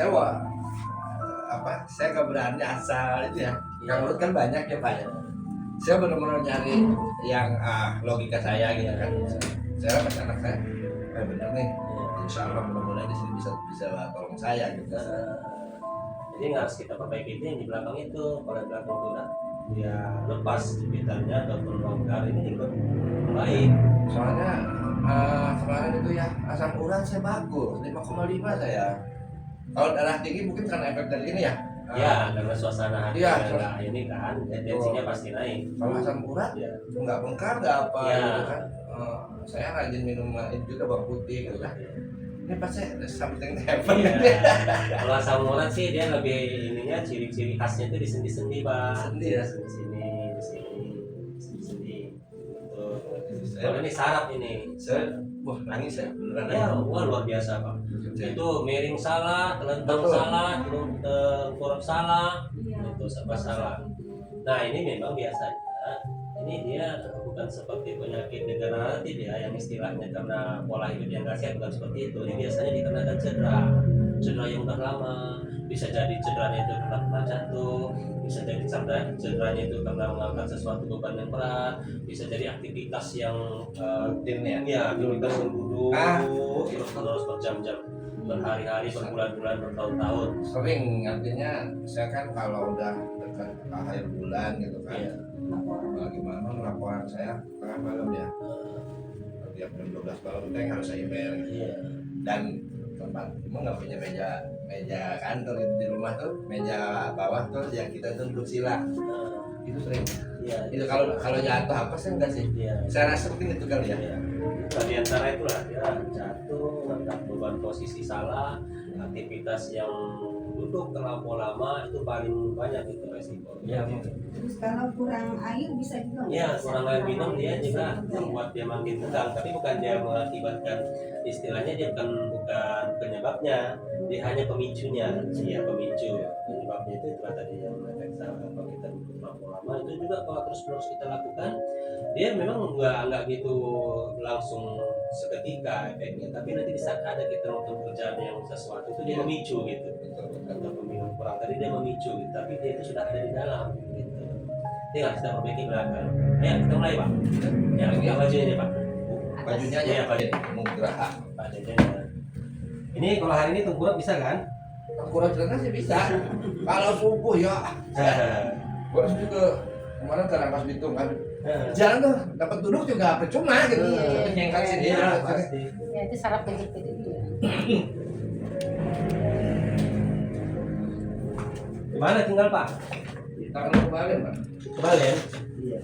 saya saya nggak berani asal itu ya. Yang urut kan banyak ya Pak ya. Saya benar-benar nyari yang logika saya gitu kan. Saya pas anak saya, bener nih. Insya Allah mudah-mudahan di sini bisa tolong saya gitu. Jadi nggak harus kita perbaiki itu yang di belakang itu. Kalau di belakang itu udah dia lepas jepitannya atau longgar, ini juga baik. Soalnya kemarin itu ya asam urat saya bagus 5,5 saya. Kalau darah tinggi mungkin karena efek dari ini ya. Ya, karena suasana hati Iya, ini kan tensinya pasti naik. Kalau asam urat Ya. nggak bengkak nggak apa Ya. gitu kan. Saya rajin minum ini juga bawang putih gitu kan. Ini pasti something happen. Iya. Kalau asam urat sih dia lebih ininya ciri-ciri khasnya itu di sendi-sendi Pak. Sendi ya? Sendi-sini, di sini, sendi-sendi. Kalau ini saraf ini. Wah nangis ya beneran. Ya, wah luar biasa Pak. Itu miring salah, telentang salah, tengkurap salah, itu serba salah. Nah ini memang biasanya ini dia bukan seperti penyakit degeneratif ya, yang istilahnya karena pola hidup yang nggak sehat, bukan seperti itu. Ini biasanya dikarenakan cedera yang udah lama. Bisa jadi cederanya itu karena jatuh, bisa jadi cederanya itu karena mengangkat sesuatu beban yang berat, bisa jadi aktivitas yang aktivitas yang duduk terus berjam-jam, berhari-hari, berbulan-bulan, bertahun-tahun. Sering artinya saya kan kalau udah dekat akhir bulan gitu kan. Iya. Gimana laporan saya tengah malam ya. Tiap jam 12 malam itu harus saya email. Iya. Dan tempat emang nggak punya meja kantor itu di rumah tuh, meja bawah tuh yang kita tuh duduk sila. Itu sering. Iya. Itu kalau jatuh apa sih enggak sih? Iya. Saya rasa mungkin itu kali ya. Iya. Nah, di antara itulah dia jatuh, ngangkat beban posisi salah, aktivitas yang duduk terlalu lama itu paling banyak itu resiko. Iya. Terus kalau kurang air bisa juga. Iya, kurang air minum dia juga membuat dia makin tegang, tapi bukan dia mengakibatkan, istilahnya dia bukan penyebabnya, dia hanya pemicunya. Iya, pemicu. Penyebabnya itu tadi yang efek salah kalau kita duduk terlalu lama, itu juga kalau terus kita lakukan, dia memang nggak gitu langsung seketika efeknya, tapi nanti di saat ada kita nonton pekerjaan yang sesuatu itu dia memicu gitu. Atau peminum kurang tadi dia memicu gitu, tapi dia itu sudah ada di dalam gitu. Tinggal kita perbaiki belakang. Ya, kita mulai Pak. Ya, buka bajunya nih Pak. Bajunya aja Ya, Pak. mau geraha. Bajunya. Ini kalau hari ini tengkurap bisa kan? Kurang jelas sih bisa. Kalau subuh ya. Gua juga kemarin ke Rangkas Bitung kan. Jalan tuh dapat duduk juga percuma gitu. Nyengkat sini ya. Pasti. Ya itu saraf kejepit itu. Gimana tinggal Pak? Tangan kemarin Pak. Kebalen? Iya.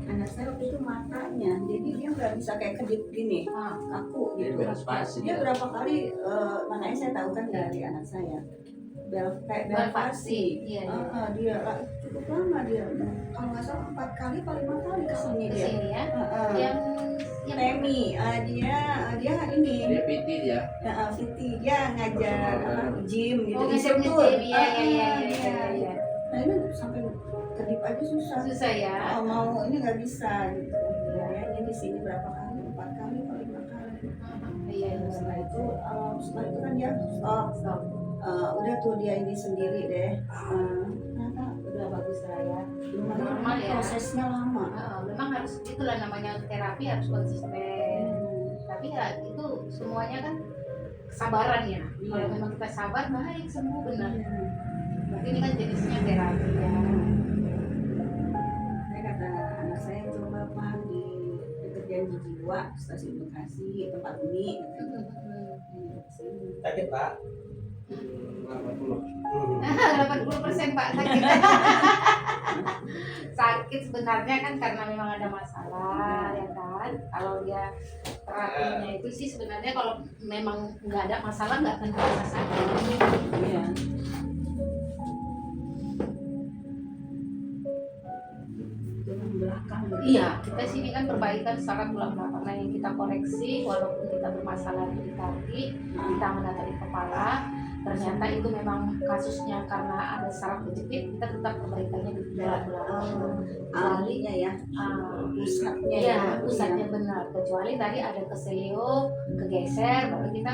Anak saya waktu itu matanya, jadi dia nggak bisa kayak kedip gini, kaku gitu. Dia berapa kali, makanya saya tahu kan dari anak saya. Kayak Belvasi, Iya. Dia cukup lama dia, kalau nggak salah 4 kali atau 5 kali kesini dia. Kesini ya. Yang Temi, dia ini, Dia PT dia. Viti, dia ngajar gym gitu, Oh, instruktur. nge-gym. Iya. Nah ini sampai kedip aja susah. Susah ya. Mau ini nggak bisa gitu. Ya, ini di sini berapa kali? 4 kali atau 5 kali. Iya. Setelah itu kan dia stop. Udah tuh dia ini sendiri deh. Ternyata Udah bagus lah ya. normal ya. prosesnya lama. Memang harus itulah namanya terapi, harus konsisten. Tapi ya itu semuanya kan kesabaran ya. Kalau memang kita sabar baik sembuh benar. Berarti ini kan jenisnya terapi ya. Saya kata anak saya coba Pak di dekat Janji Jiwa stasiun Bekasi tempat Uni. Sakit Pak? 80% Pak sakit. Sakit sebenarnya kan karena memang ada masalah ya kan. Kalau dia terapinya itu sih sebenarnya kalau memang nggak ada masalah nggak akan terasa sakit. Iya. Tulang belakang. Iya, kita sini kan perbaikan secara tulang belakang. Nah yang kita koreksi walaupun kita bermasalah di kaki, di tangan atau di kepala, ternyata itu memang kasusnya karena ada saraf kejepit, kita tetap perbaikannya di belakang. Ahlinya ya, pusatnya Iya, pusatnya benar. Kecuali tadi ada keselio, kegeser, baru kita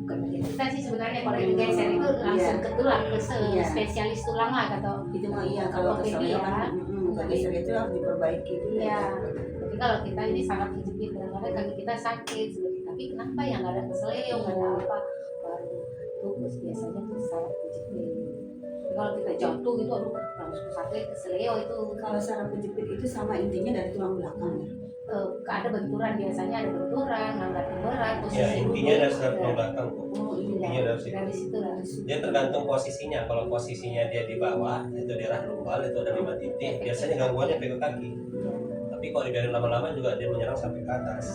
bukan kita sih sebenarnya kalau yang geser itu langsung ke tulang, ke spesialis tulang lah atau itu mah iya kalau ortopedi keselio ya. kan geser itu harus diperbaiki dulu Iya. ya. Tapi kalau kita ini saraf kejepit, kadang-kadang kaki kita sakit, tapi kenapa ya nggak ada keselio, nggak ada apa, baru terus biasanya tuh saraf kejepit. Kalau kita jatuh gitu, aduh langsung sakit keselio itu. Kalau saraf kejepit itu sama intinya dari tulang belakang ya. Ada benturan, biasanya ada benturan, ngangkat berat, posisi Ya intinya duduk, dari saraf tulang belakang kok. Oh Intinya iya. dari situ. dari situ. Dia tergantung posisinya. Kalau posisinya dia di bawah, itu daerah lumbal, itu ada 5 titik. Biasanya gangguannya sampai ke kaki. Tapi kalau dibiarin lama-lama juga dia menyerang sampai ke atas.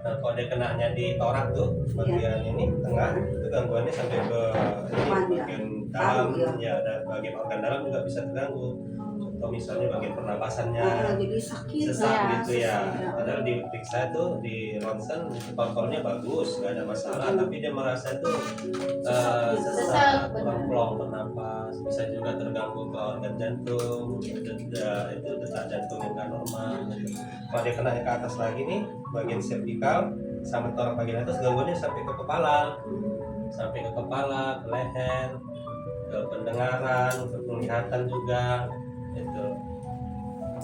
Nah kalau dia kenanya di torak tuh, bagian ini tengah, itu gangguannya sampai ke ini, bagian dalam, ya ada bagian organ dalam juga bisa terganggu. Atau misalnya bagian pernapasannya Jadi sakit sesak ya, gitu ya. sesak, ya. Padahal diperiksa tuh di ronsen itu kontrolnya bagus, nggak ada masalah. Tapi dia merasa tuh Sesak, sesak, benar. plong bernapas, bisa juga terganggu ke organ jantung, itu detak jantung yang nggak normal. Gitu. Kalau dia kena ke atas lagi nih, bagian servikal sama torak bagian atas gangguannya sampai ke kepala, ke leher, ke pendengaran, ke penglihatan juga. Itu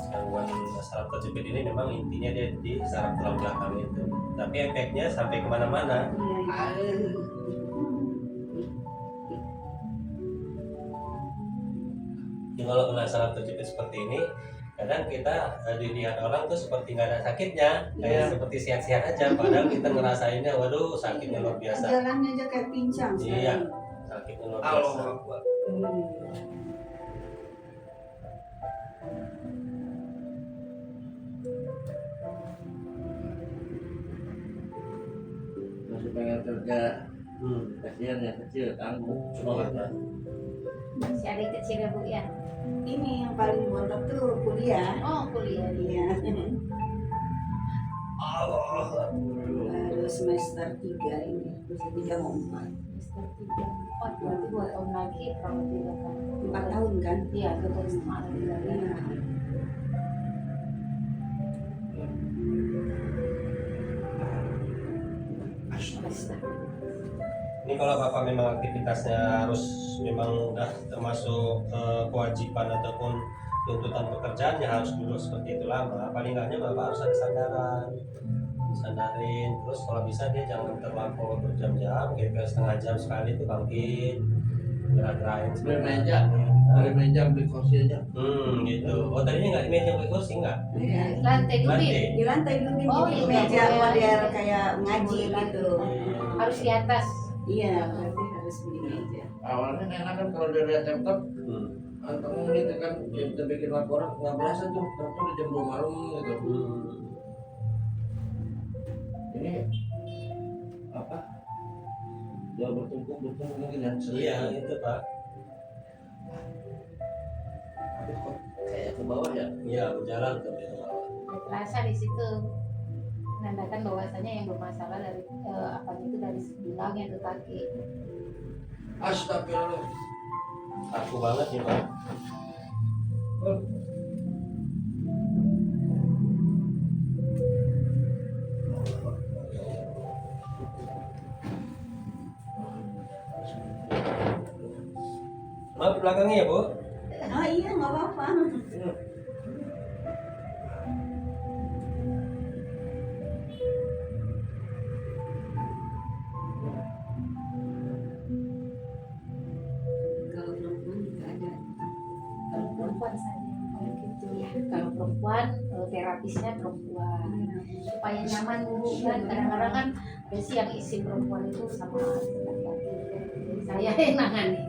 gangguan saraf kejepit ini memang intinya dia di saraf tulang belakang itu, tapi efeknya sampai kemana-mana. Jadi kalau kena saraf kejepit seperti ini, kadang kita dilihat orang tuh seperti nggak ada sakitnya, kayak seperti sehat-sehat aja, padahal kita ngerasainnya, waduh sakitnya luar biasa. Jalannya aja kayak pincang Iya, sekarang. sakitnya luar biasa. Masih pengen kerja, kasihan yang kecil, tangguh. Masih ada yang kecil ya Bu ya. Ini yang paling mondok tuh kuliah. Oh kuliah dia. Iya. Allah. Baru semester 3 ini, semester 3 mau 4. Semester 3, 4 berarti 2 tahun lagi kurang lebih 2 tahun. 4 tahun kan? Iya 2 tahun setengah lagi. Iya. Ini kalau Bapak memang aktivitasnya harus memang udah termasuk kewajiban ataupun tuntutan pekerjaan ya harus duduk seperti itu lama. Paling enggaknya Bapak harus ada sandarin. Terus kalau bisa dia jangan terlampau berjam-jam, kira-kira setengah jam sekali itu bangkit, gerak-gerakin Beli meja, beli meja, beli kursi aja. Gitu. Oh tadinya nggak di meja beli kursi nggak? Iya. Lantai dulu Lantai. Di lantai dulu Oh, jadi iya, meja iya. model kayak ngaji gitu. harus di atas. Iya, berarti harus beli meja. Awalnya enak kan kalau dia lihat laptop, anteng gitu kan, kita bikin laporan nggak berasa tuh, laptop di jam 2 malam gitu. Ini apa? Dia bertumpuk mungkin ya. Iya itu Pak. Tapi kok kayak ke bawah ya. Iya berjalan ke bawah. Udah terasa di situ. Menandakan bahwasanya yang bermasalah dari apa itu dari tulangnya ke kaki. Astagfirullah. Kaku banget ya Pak. Maaf di belakangnya ya Bu. Oh iya, nggak apa-apa. Kalau perempuan juga ada. Kalau perempuan saja kalau gitu ya. Kalau perempuan terapisnya perempuan supaya nyaman dulu kan. Kadang-kadang kan ada sih yang isi perempuan itu sama laki-laki. Jadi saya yang nangani.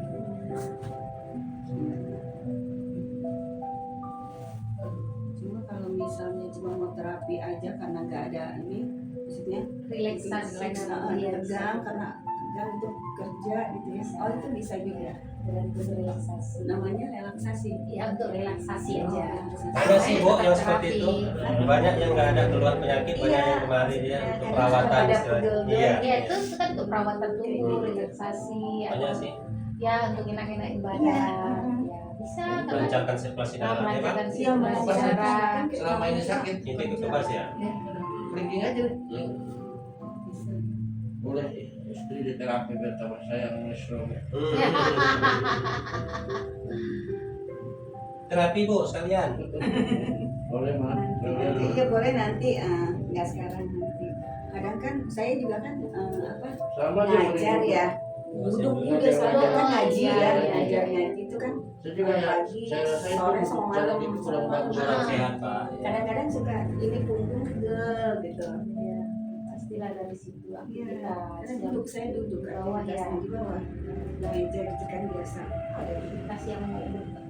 Cuma kalau misalnya cuma mau terapi aja karena nggak ada ini, maksudnya Relaksasi tegang karena tegang untuk kerja gitu ya. Oh itu bisa juga. dan relaksasi. Namanya relaksasi. Ya untuk relaksasi aja. Relaksasi. Banyak sih Bu yang seperti terapi. itu. Banyak yang nggak ada keluhan penyakit, banyak yang kemari dia untuk perawatan ada istilahnya. pegel-pegel. Iya. Ya itu kan untuk perawatan tubuh, relaksasi, Banyak atau sih. ya untuk enak-enakin badan. Iya. Ya bisa karena Melancarkan sirkulasi darah ya kan. melancarkan Iya, sirkulasi melancarkan. darah. Selama ini sakit, Itu ikut bebas ya. kelingking aja. Boleh istri di terapi biar tambah sayang mesra. Terapi Bu sekalian. Boleh mah. Iya boleh nanti, nggak sekarang nanti. Kadang kan saya juga kan Sama aja ngajar ya. Duduk juga selalu kan ngaji Iya, ya, iya, ngajarnya itu kan Saya juga ya, pagi, saya rasa itu sore sama malam. itu kurang bagus. Kurang sehat Pak. Kadang-kadang suka ini punggung pegel gitu. Ya, pastilah dari situ Iya, aktivitas. karena duduk saya duduk Bawah, ya. aktivitasnya di bawah. Meja itu kan biasa. Aktivitas yang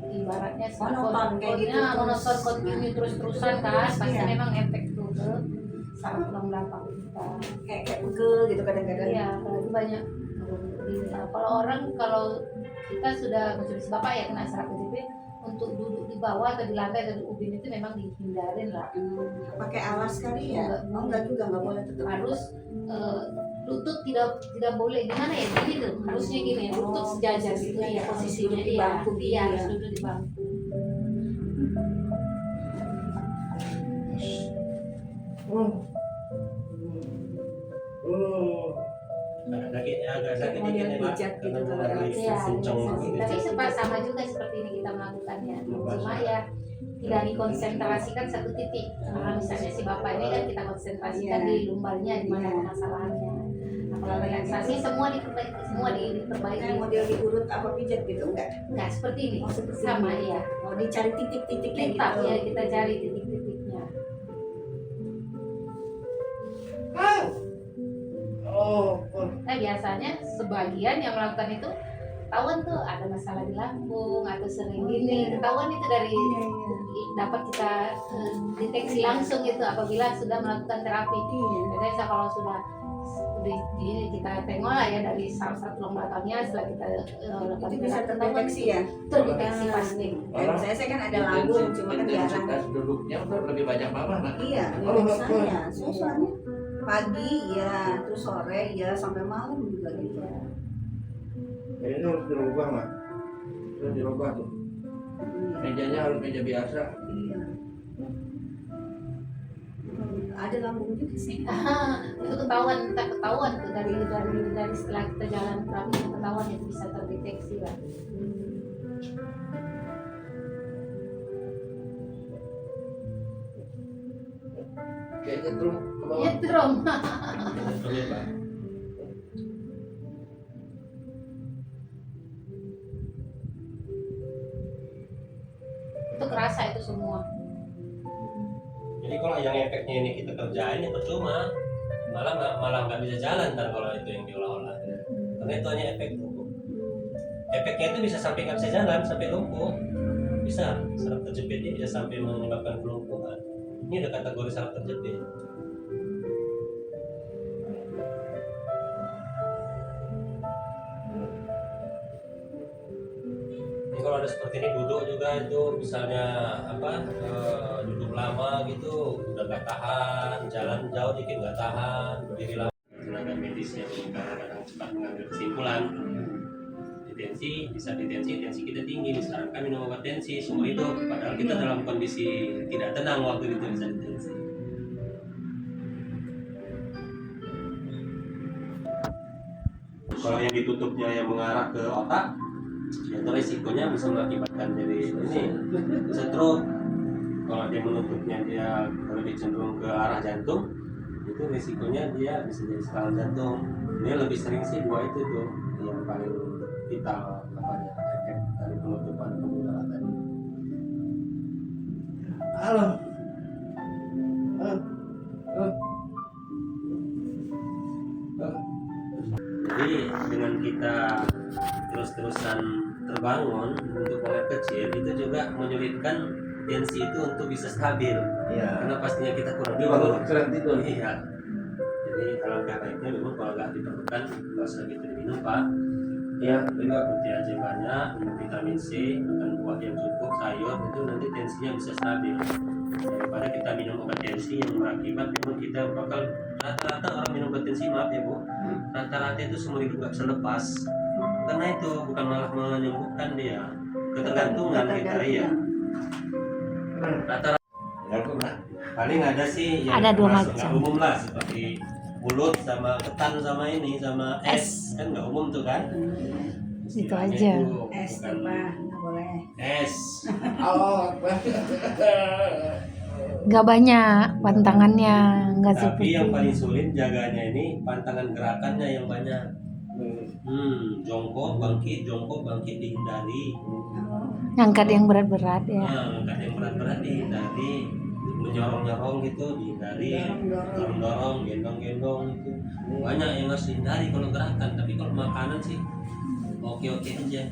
ibaratnya Monoton kayak gitu ya, terus. monoton kontinu terus-terusan kan pasti Iya. memang efek tuh ke saraf tulang belakang kita. Kayak pegel gitu kadang-kadang. Iya, apalagi banyak kalau orang kalau kita sudah konsumsi bapak ya kena saraf KJP untuk duduk di bawah atau di lantai atau di ubin itu memang dihindarin lah. Pakai alas kali ya? Oh enggak juga, enggak boleh tetap. Harus lutut tidak boleh gimana ya gini tuh harusnya gini ya lutut sejajar gitu ya posisinya Duduk di iya bangku, iya iya. harus duduk di bangku. Agak sakit dikit ya Pak. Pijat gitu Karena kalau lagi Iya, kenceng relaksasi. gitu. Tapi sama juga seperti ini kita melakukannya. Cuma ya tidak dikonsentrasikan satu titik. Kalau misalnya si bapak ini kan kita konsentrasikan Iya. di lumbalnya di mana Iya. masalahnya. Nah, kalau relaksasi semua diperbaiki. Kayak model diurut apa pijat gitu enggak? Enggak seperti ini. Oh, seperti Sama ini. ya. Oh, dicari titik-titiknya gitu. Tetap ya kita cari titik-titiknya. Oh, Nah biasanya sebagian yang melakukan itu ketahuan tuh ada masalah di lambung atau sering gini ketahuan itu dari Iya, iya. dapat kita deteksi langsung itu apabila sudah melakukan terapi. Iya. Biasanya kalau sudah kita tengok lah ya dari saraf tulang belakangnya setelah kita lakukan Itu bisa terapi, terdeteksi ya? terdeteksi pasti. Kayak saya kan ada lambung, cuma kan jarang. intensitas duduknya udah lebih banyak mama nah. Iya, Oh, biasanya. Saya soalnya pagi ya, terus sore ya, sampai malam juga gitu. Ini harus dirubah mah. Harus dirubah tuh. Mejanya harus meja biasa. Iya. Ada lambung juga sih. Itu ketahuan tuh dari setelah kita jalan terapi itu ketahuan itu bisa terdeteksi lah. Kayaknya tuh ke bawah. Nyetrum. Betul, Pak. Itu kerasa itu semua. Jadi kalau yang efeknya ini kita kerjain ya percuma, malah nggak bisa jalan ntar kalau itu yang diolah-olah. Karena itu hanya efek tubuh. Efeknya itu bisa sampai nggak bisa jalan, sampai lumpuh. Bisa, saraf terjepit ini bisa sampai menyebabkan kelumpuhan. Ini udah kategori saraf terjepit. Ini kalau ada seperti ini duduk juga itu misalnya duduk lama gitu udah nggak tahan, jalan jauh dikit nggak tahan, berdiri lama. Tenaga medis yang kadang-kadang cepat mengambil kesimpulan. Tensi kita tinggi, disarankan minum obat tensi seumur hidup, padahal kita dalam kondisi tidak tenang waktu itu bisa tensi. Kalau yang ditutupnya yang mengarah ke otak, itu resikonya bisa mengakibatkan jadi ini stroke. Kalau dia menutupnya dia lebih cenderung ke arah jantung, itu resikonya dia bisa jadi serangan jantung. Dia lebih sering sih dua itu tuh yang paling vital efek dari penutupan pembuluh tadi. Halo. Jadi dengan kita terus-terusan terbangun untuk mulai kecil itu juga menyulitkan tensi itu untuk bisa stabil. Iya. Karena pastinya kita kurang Dia baru tidur. keren tidur. Iya. Jadi kalau nggak baiknya memang kalau nggak diperlukan nggak usah gitu diminum Pak. Iya. minum putih aja banyak, minum vitamin C, makan buah yang cukup, sayur, itu nanti tensinya bisa stabil. Daripada kita minum obat tensi yang berakibat memang kita bakal, rata-rata orang minum obat tensi, maaf ya Bu, rata-rata itu semua hidup gak bisa lepas. Karena itu bukan malah menyembuhkan dia, ketergantungan kita ya. Rata-rata Ya, aku mah. paling ada sih yang Ada 2 termasuk macam. nggak umum lah, seperti bulut sama ketan sama ini sama es, kan nggak umum tuh kan. Itu Istilahnya aja. itu Es bukan apa nggak boleh. es. Oh, Nggak banyak pantangannya, nggak Tapi seperti. yang paling sulit jaganya ini pantangan gerakannya yang banyak. Jongkok bangkit dihindari. Ngangkat yang berat-berat ya. Angkat yang berat-berat dihindari, menyorong-nyorong gitu dihindari, dorong-dorong, gendong-gendong itu banyak yang harus dihindari kalau gerakan. Tapi kalau makanan sih oke-oke aja.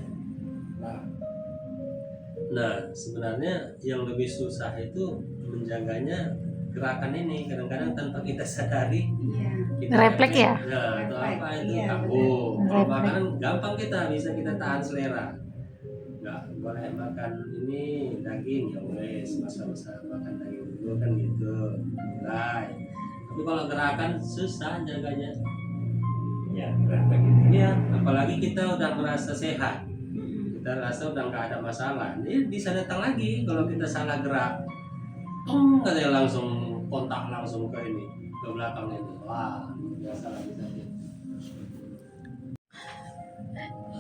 Nah sebenarnya yang lebih susah itu menjaganya gerakan ini, kadang-kadang tanpa kita sadari Iya. kita Refleks ya? Nah itu apa itu Iya, kambuh. Kalau Refleks. makanan gampang kita bisa kita tahan selera. Nggak boleh makan ini daging, ya wes masa-masa makan daging dulu kan gitu mulai. Tapi kalau gerakan susah jaganya. ya, begitu. Iya, apalagi kita udah merasa sehat, kita rasa udah nggak ada masalah, ini bisa datang lagi kalau kita salah gerak. Katanya langsung kontak langsung ke ini, ke belakang ini. Wah, biasa lagi tadi.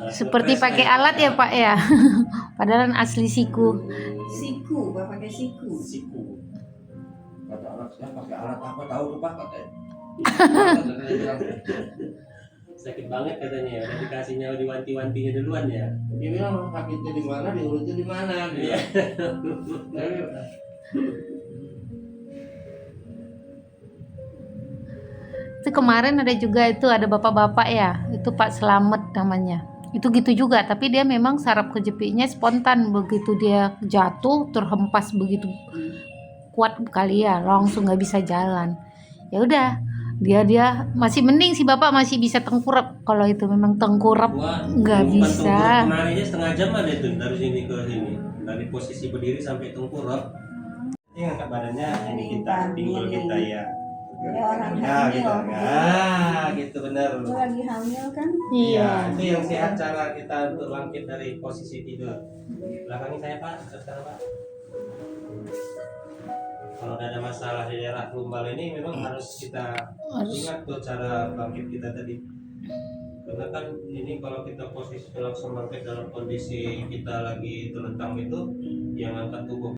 Seperti pakai alat ya Pak ya. Padahal asli siku. Siku, Pak pakai siku. Siku. Kata anak saya pakai alat apa tahu tuh Pak katanya. Sakit banget katanya, udah dikasihnya diwanti-wantinya duluan ya. Dia bilang sakitnya di mana, diurutnya di mana gitu. Iya. Itu kemarin ada juga itu ada bapak-bapak ya. Itu Pak Slamet namanya. Itu gitu juga, tapi dia memang saraf kejepitnya spontan, begitu dia jatuh terhempas begitu kuat kali ya, langsung nggak bisa jalan. Ya udah, dia masih mending si bapak masih bisa tengkurap. Kalau itu memang tengkurap Wah, nggak bukan bisa. tengkurap, kemarinnya setengah jam ada itu dari sini ke sini, dari posisi berdiri sampai tengkurap. Ini angkat badannya, ini kita, pinggul kita ya. Ya orang Ya gitu, hamil. nah gitu benar. Lu lagi hamil kan? Iya. Itu yang sehat cara kita untuk bangkit dari posisi tidur. Belakangnya saya Pak, sekarang Pak. Kalau ada masalah di daerah lumbal ini memang harus kita ingat tuh cara bangkit kita tadi. Karena kan ini kalau kita posisi langsung bangkit dalam kondisi kita lagi terlentang itu, yang angkat tubuh